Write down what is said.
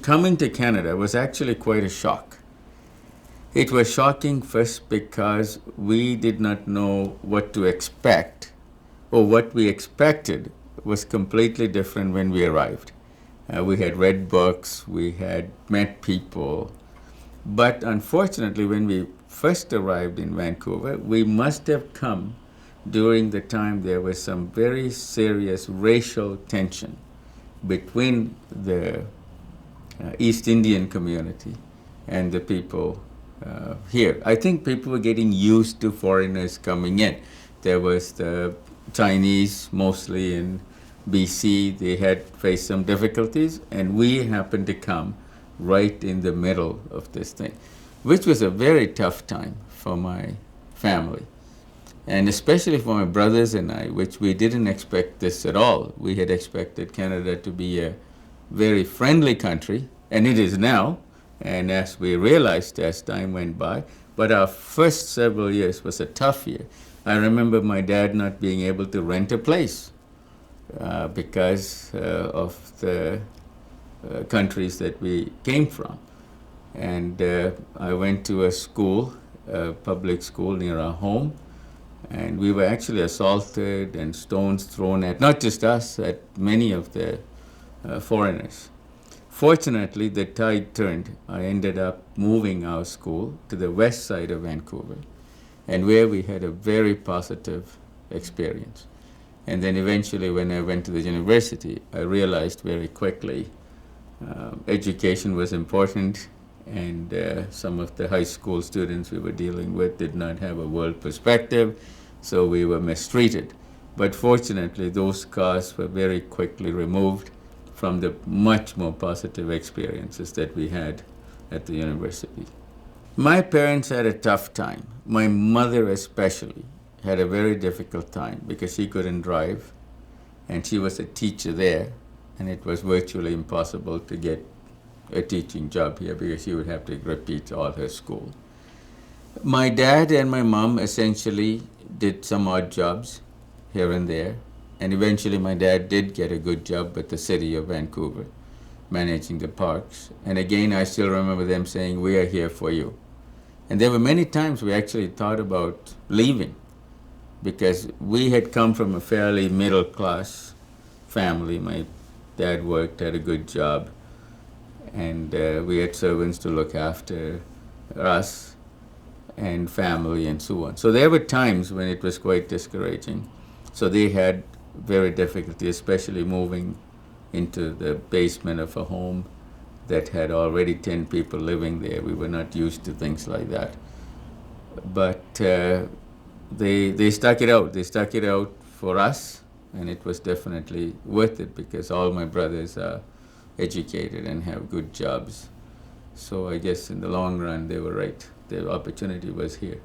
coming to Canada was actually quite a shock. It was shocking first because we did not know what to expect, or what we expected was completely different when we arrived. We had read books, we had met people, but unfortunately, when we first arrived in Vancouver, we must have come during the time there was some very serious racial tension between the East Indian community and the people here. I think people were getting used to foreigners coming in. There was the Chinese, mostly in BC. They had faced some difficulties, and we happened to come right in the middle of this thing, which was a very tough time for my family, and especially for my brothers and I, which we didn't expect this at all. We had expected Canada to be a very friendly country, and it is now, and as we realized as time went by, but our first several years was a tough year. I remember my dad not being able to rent a place because of the countries that we came from. And I went to a school, a public school near our home, and we were actually assaulted and stones thrown at, not just us, at many of the foreigners. Fortunately, the tide turned. I ended up moving our school to the west side of Vancouver, and where we had a very positive experience. And then eventually, when I went to the university, I realized very quickly education was important, and some of the high school students we were dealing with did not have a world perspective, so we were mistreated. But fortunately, those scars were very quickly removed from the much more positive experiences that we had at the university. My parents had a tough time. My mother especially had a very difficult time because she couldn't drive, and she was a teacher there, and it was virtually impossible to get a teaching job here because she would have to repeat all her school. My dad and my mom essentially did some odd jobs here and there, and eventually my dad did get a good job with the city of Vancouver, managing the parks. And again, I still remember them saying, "We are here for you." And there were many times we actually thought about leaving because we had come from a fairly middle-class family. My dad worked, had a good job, and we had servants to look after us and family and so on. So there were times when it was quite discouraging. So they had very difficulty, especially moving into the basement of a home that had already 10 people living there. We were not used to things like that. But they stuck it out. They stuck it out for us, and it was definitely worth it because all my brothers are educated and have good jobs. So I guess in the long run, they were right. The opportunity was here.